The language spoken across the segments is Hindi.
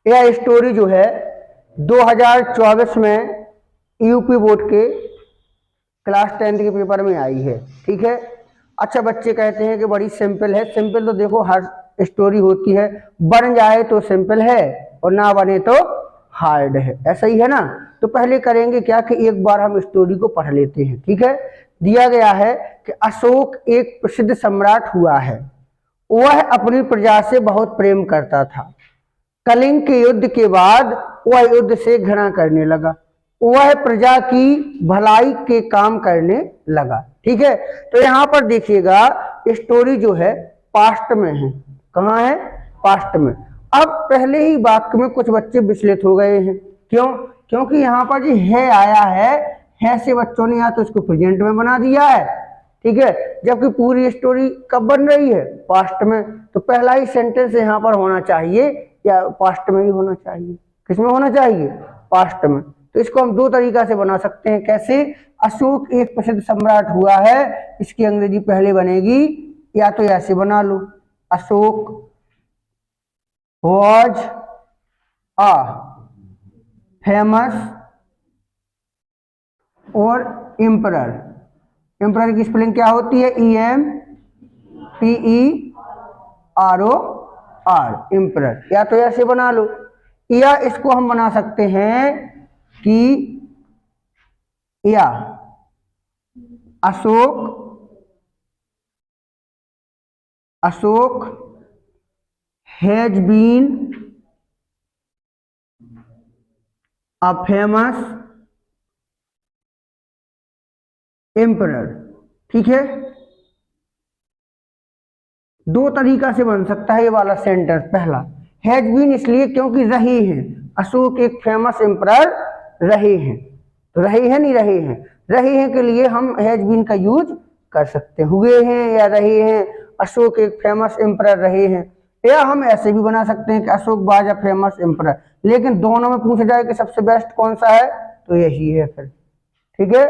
यह स्टोरी जो है 2024 में यूपी बोर्ड के क्लास 10 के पेपर में आई है। ठीक है। अच्छा, बच्चे कहते हैं कि बड़ी सिंपल है। सिंपल तो देखो हर स्टोरी होती है, बन जाए तो सिंपल है और ना बने तो हार्ड है, ऐसा ही है ना। तो पहले करेंगे क्या कि एक बार हम स्टोरी को पढ़ लेते हैं। ठीक है। दिया गया है कि अशोक एक प्रसिद्ध सम्राट हुआ है। वह अपनी प्रजा से बहुत प्रेम करता था। कलिंग के युद्ध के बाद वह युद्ध से घृणा करने लगा। वह प्रजा की भलाई के काम करने लगा। ठीक है। तो यहाँ पर देखिएगा स्टोरी जो है पास्ट में है। कहाँ है? पास्ट में। अब पहले ही वाक्य में कुछ बच्चे विचलित हो गए हैं। क्यों? क्योंकि यहाँ पर जो है आया है से बच्चों ने या तो इसको प्रेजेंट में बना दिया है, ठीक है, जबकि पूरी स्टोरी कब बन रही है? पास्ट में। तो पहला ही सेंटेंस यहाँ पर होना चाहिए या पास्ट में ही होना चाहिए। किसमें होना चाहिए? पास्ट में। तो इसको हम दो तरीका से बना सकते हैं। कैसे? अशोक एक प्रसिद्ध सम्राट हुआ है, इसकी अंग्रेजी पहले बनेगी, या तो ऐसे बना लो, अशोक वॉज अ फेमस और एम्परर। एम्परर की स्पेलिंग क्या होती है? EMPEROR, emperor. या तो ऐसे बना लो, या इसको हम बना सकते हैं कि या Ashoka has been a famous emperor. ठीक है। दो तरीका से बन सकता है ये वाला सेंटेंस। पहला हैज बीन इसलिए क्योंकि रहे हैं, अशोक एक फेमस एम्परर रहे हैं। तो रहे हैं नहीं रहे हैं, रहे हैं के लिए हम हैज बीन का यूज कर सकते हैं। हुए हैं या रहे हैं, अशोक एक फेमस एम्परर रहे हैं। या हम ऐसे भी बना सकते हैं कि Ashok was a famous emperor. लेकिन दोनों में पूछा जाए कि सबसे बेस्ट कौन सा है, तो यही है फिर। ठीक है,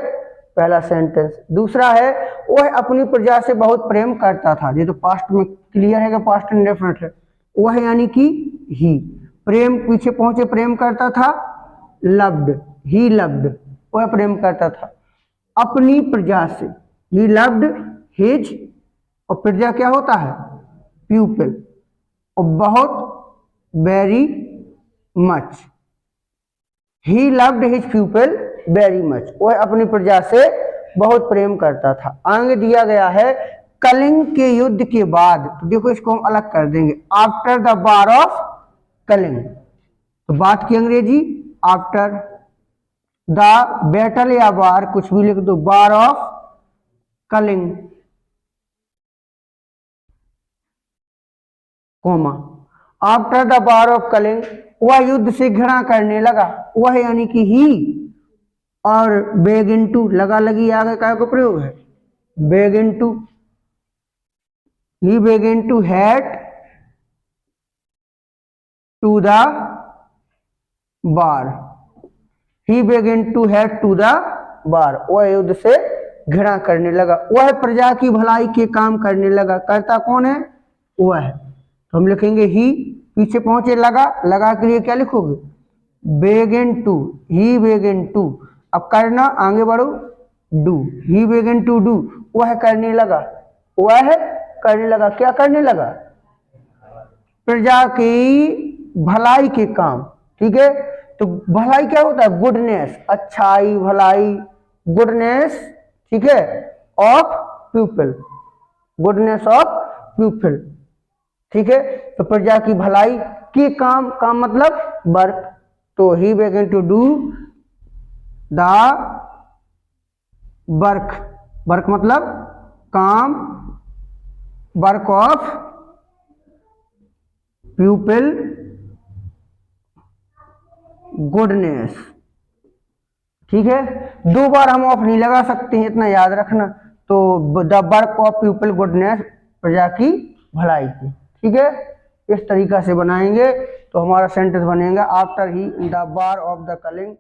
पहला सेंटेंस। दूसरा है वह अपनी प्रजा से बहुत प्रेम करता था। ये तो पास्ट में क्लियर है कि पास्ट इंडेफिनिट है। वह यानी कि ही, प्रेम पीछे पहुंचे, प्रेम करता था, लव्ड, ही लव्ड, वह प्रेम करता था अपनी प्रजा से। ही लव्ड हिज, और प्रजा क्या होता है? पीपल। और बहुत, very much. He loved his people very much, वह अपनी प्रजा से बहुत प्रेम करता था। आगे दिया गया है कलिंग के युद्ध के बाद। तो देखो इसको हम अलग कर देंगे, after the war of Kalinga. तो बात की अंग्रेजी आफ्टर द बैटल या वार, कुछ भी लिख दो, war of Kalinga, comma, after the war of Kalinga, वह युद्ध से घृणा करने लगा। वह यानी कि ही, और बेगिन टू, लगा लगी आगे का प्रयोग है, begin to, he begin to hate to the war, he begin to hate to the war, वह युद्ध से घृणा करने लगा। वह प्रजा की भलाई के काम करने लगा। करता कौन है? वह है। तो हम लिखेंगे ही, पीछे पहुंचे लगा, लगा के लिए क्या लिखोगे? Begin to, he begin to. अब करना, आगे बढ़ो, do, he begin to do, वह करने लगा, वह करने लगा। क्या करने लगा? प्रजा की भलाई के काम। ठीक है। तो भलाई क्या होता है? गुडनेस, अच्छाई, भलाई, गुडनेस, ठीक है, of people, goodness of people. ठीक है। तो प्रजा की भलाई के काम, काम मतलब वर्क। तो he begin to do the work, work मतलब काम, वर्क ऑफ पीपल गुडनेस। ठीक है। दो बार हम ऑफ नहीं लगा सकते हैं, इतना याद रखना। तो the work of people goodness, प्रजा की भलाई की। ठीक है। इस तरीका से बनाएंगे तो हमारा सेंटेंस बनेगा after he in the war of the Kalinga.